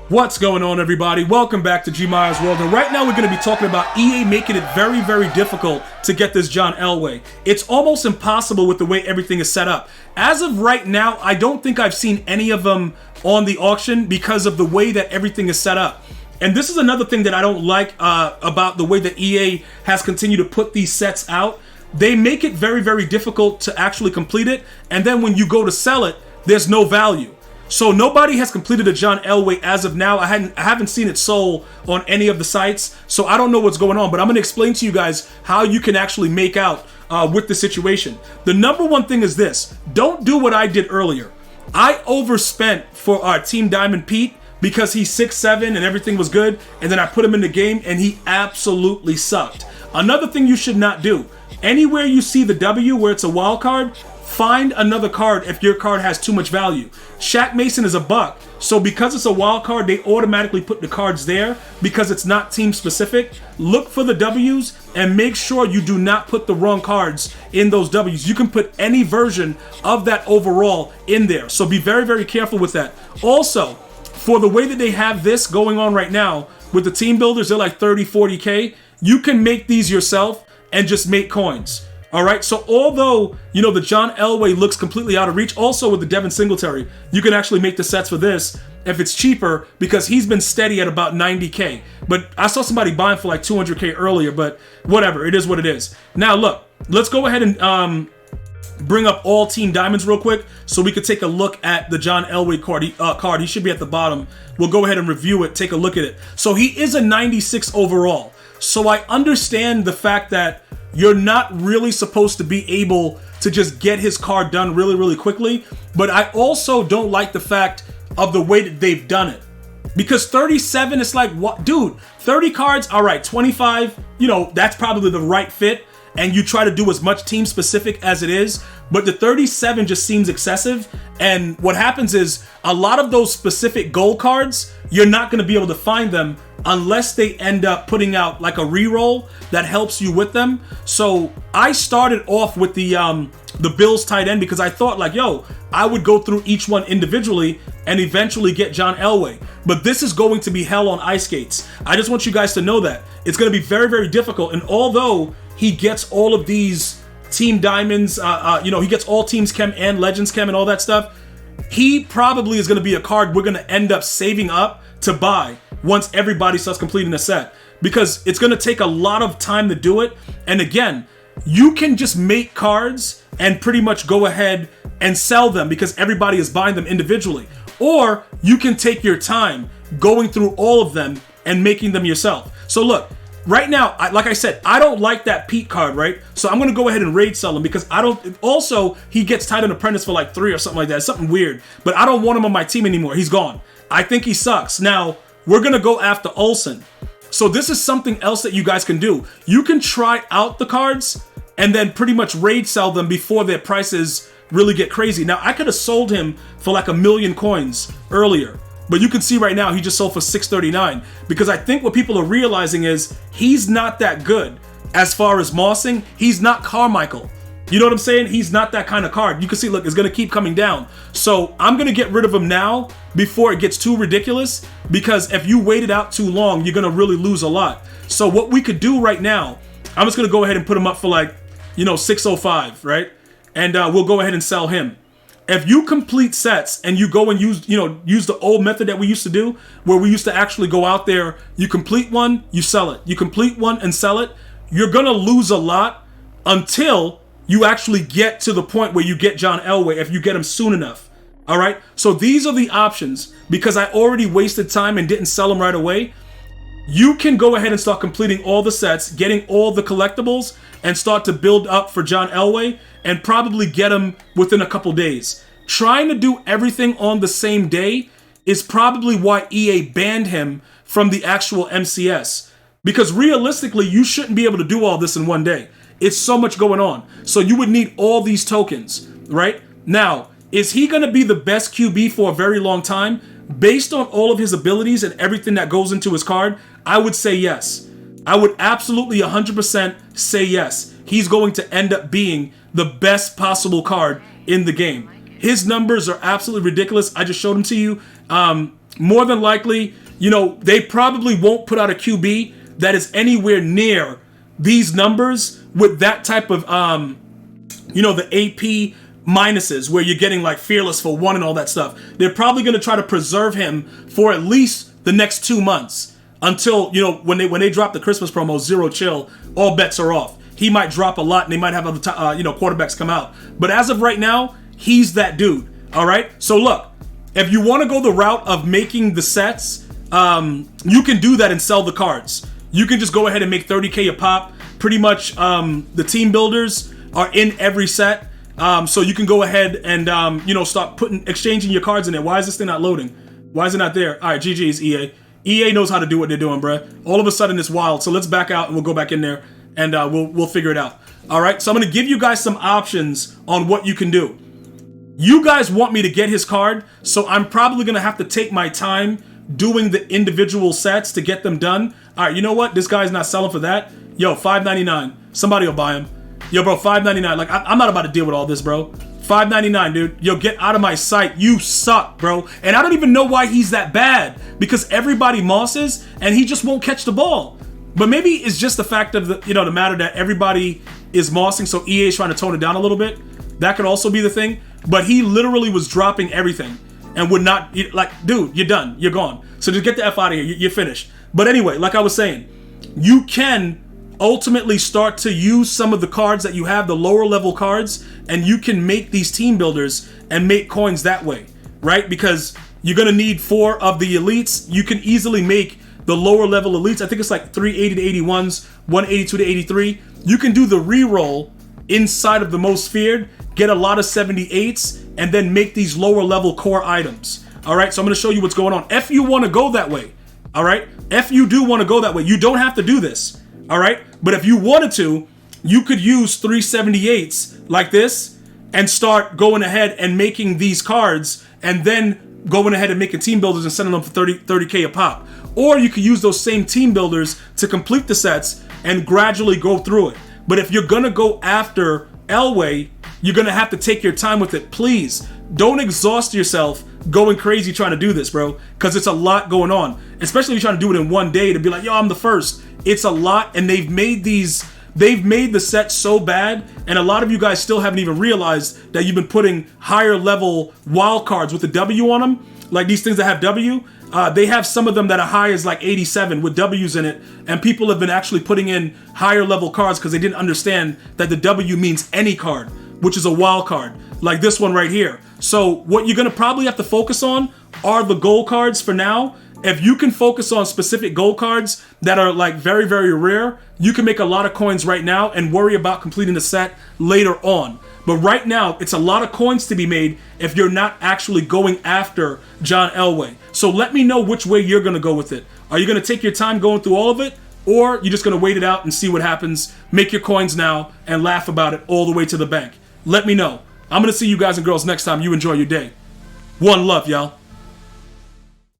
What's going on, everybody? Welcome back to GmiasWorld, and right now we're going to be talking about EA making it very, very difficult to get this John Elway. It's almost impossible with the way everything is set up. As of right now, I don't think I've seen any of them on the auction because of the way that everything is set up. And this is another thing that I don't like about the way that EA has continued to put these sets out. They make it very, very difficult to actually complete it, and then when you go to sell it, there's no value. So nobody has completed a John Elway as of now. I haven't seen it sold on any of the sites, so I don't know what's going on. But I'm going to explain to you guys how you can actually make out with the situation. The number one thing is this: don't do what I did earlier. I overspent for our Team Diamond Pete because he's 6'7" and everything was good, and then I put him in the game and he absolutely sucked. Another thing you should not do: anywhere you see the W where it's a wild card, find another card if your card has too much value. Shaq Mason is a buck, so because it's a wild card, they automatically put the cards there because it's not team specific. Look for the W's and make sure you do not put the wrong cards in those W's. You can put any version of that overall in there, so be very, very careful with that. Also, for the way that they have this going on right now with the team builders, they're like 30, 40K. You can make these yourself and just make coins. All right, so although, you know, the John Elway looks completely out of reach, also with the Devin Singletary, you can actually make the sets for this if it's cheaper because he's been steady at about 90K. But I saw somebody buying for like 200K earlier, but whatever, it is what it is. Now, look, let's go ahead and bring up all Team Diamonds real quick so we could take a look at the John Elway card. He should be at the bottom. We'll go ahead and review it, take a look at it. So he is a 96 overall. So I understand the fact that you're not really supposed to be able to just get his card done really, really quickly. But I also don't like the fact of the way that they've done it. Because 37, it's like, what? Dude, 30 cards, all right, 25, you know, that's probably the right fit. And you try to do as much team specific as it is. But the 37 just seems excessive. And what happens is a lot of those specific gold cards, you're not going to be able to find them unless they end up putting out like a reroll that helps you with them. So I started off with the Bills tight end because I thought like, yo, I would go through each one individually and eventually get John Elway. But this is going to be hell on ice skates. I just want you guys to know that. It's going to be very, very difficult. And although he gets all of these Team Diamonds, you know, he gets all Teams Chem and Legends Chem and all that stuff, he probably is going to be a card we're going to end up saving up to buy once everybody starts completing the set, because it's going to take a lot of time to do it. And again, you can just make cards and pretty much go ahead and sell them because everybody is buying them individually. Or you can take your time going through all of them and making them yourself. So look, right now, like I said, I don't like that Pete card, right? So I'm going to go ahead and raid sell him because I don't... Also, he gets tied in Apprentice for like 3 or something like that. It's something weird. But I don't want him on my team anymore. He's gone. I think he sucks. Now, we're going to go after Olsen. So this is something else that you guys can do. You can try out the cards and then pretty much raid sell them before their prices really get crazy. Now, I could have sold him for like 1,000,000 coins earlier. But you can see right now he just sold for 639 because I think what people are realizing is he's not that good as far as mossing. He's not Carmichael. You know what I'm saying? He's not that kind of card. You can see, look, it's going to keep coming down. So I'm going to get rid of him now before it gets too ridiculous, because if you wait it out too long, you're going to really lose a lot. So what we could do right now, I'm just going to go ahead and put him up for like, you know, 605, right? And we'll go ahead and sell him. If you complete sets and you go and use the old method that we used to do, where we used to actually go out there, you complete one, you sell it. You complete one and sell it. You're going to lose a lot until you actually get to the point where you get John Elway, if you get him soon enough. All right? So these are the options. Because I already wasted time and didn't sell them right away, you can go ahead and start completing all the sets, getting all the collectibles, and start to build up for John Elway, and probably get him within a couple days. Trying to do everything on the same day is probably why EA banned him from the actual MCS. Because realistically, you shouldn't be able to do all this in one day. It's so much going on. So you would need all these tokens, right? Now, is he going to be the best QB for a very long time? Based on all of his abilities and everything that goes into his card, I would say yes. I would absolutely 100% say yes. He's going to end up being the best possible card in the game. His numbers are absolutely ridiculous. I just showed them to you. more than likely, you know, they probably won't put out a QB that is anywhere near these numbers with that type of, you know, the AP minuses where you're getting like fearless for 1 and all that stuff. They're probably going to try to preserve him for at least the next 2 months until, you know, when they drop the Christmas promo, zero chill, all bets are off. He might drop a lot and they might have other, you know, quarterbacks come out. But as of right now, he's that dude. All right. So look, if you want to go the route of making the sets, you can do that and sell the cards. You can just go ahead and make 30K a pop. Pretty much the team builders are in every set. So you can go ahead and, you know, start exchanging your cards in there. Why is this thing not loading? Why is it not there? All right, GG's EA. EA knows how to do what they're doing, bruh. All of a sudden it's wild. So let's back out and we'll go back in there and we'll figure it out. All right, so I'm going to give you guys some options on what you can do. You guys want me to get his card, so I'm probably going to have to take my time doing the individual sets to get them done. All right, you know what? This guy's not selling for that. Yo, $5.99. Somebody will buy him. Yo, bro, $5.99. Like, I'm not about to deal with all this, bro. $5.99, dude. Yo, get out of my sight. You suck, bro. And I don't even know why he's that bad, because everybody mosses and he just won't catch the ball. But maybe it's just the fact of the matter that everybody is mossing, so EA is trying to tone it down a little bit. That could also be the thing. But he literally was dropping everything and would not, like, dude, you're done. You're gone. So just get the F out of here. You're finished. But anyway, like I was saying, you can ultimately start to use some of the cards that you have, the lower level cards, and you can make these team builders and make coins that way, right? Because you're going to need 4 of the elites. You can easily make the lower level elites. I think it's like 380 to 81s, 182 to 83. You can do the reroll inside of the most feared, get a lot of 78s, and then make these lower level core items. All right, so I'm going to show you what's going on. If you want to go that way, all right? If you do want to go that way, you don't have to do this, all right? But if you wanted to, you could use 378s like this and start going ahead and making these cards and then going ahead and making team builders and sending them for 30K a pop. Or you could use those same team builders to complete the sets and gradually go through it. But if you're going to go after Elway, you're going to have to take your time with it. Please don't exhaust yourself going crazy trying to do this, bro, because it's a lot going on, especially if you're trying to do it in one day to be like, yo, I'm the first. It's a lot, and they've made the set so bad, and a lot of you guys still haven't even realized that you've been putting higher level wild cards with the W on them, like these things that have W. They have some of them that are high as like 87 with W's in it, and people have been actually putting in higher level cards because they didn't understand that the W means any card, which is a wild card, like this one right here. So what you're going to probably have to focus on are the gold cards for now. If you can focus on specific gold cards that are like very, very rare, you can make a lot of coins right now and worry about completing the set later on. But right now, it's a lot of coins to be made if you're not actually going after John Elway. So let me know which way you're going to go with it. Are you going to take your time going through all of it? Or you're just going to wait it out and see what happens, make your coins now, and laugh about it all the way to the bank? Let me know. I'm going to see you guys and girls next time. You enjoy your day. One love, y'all.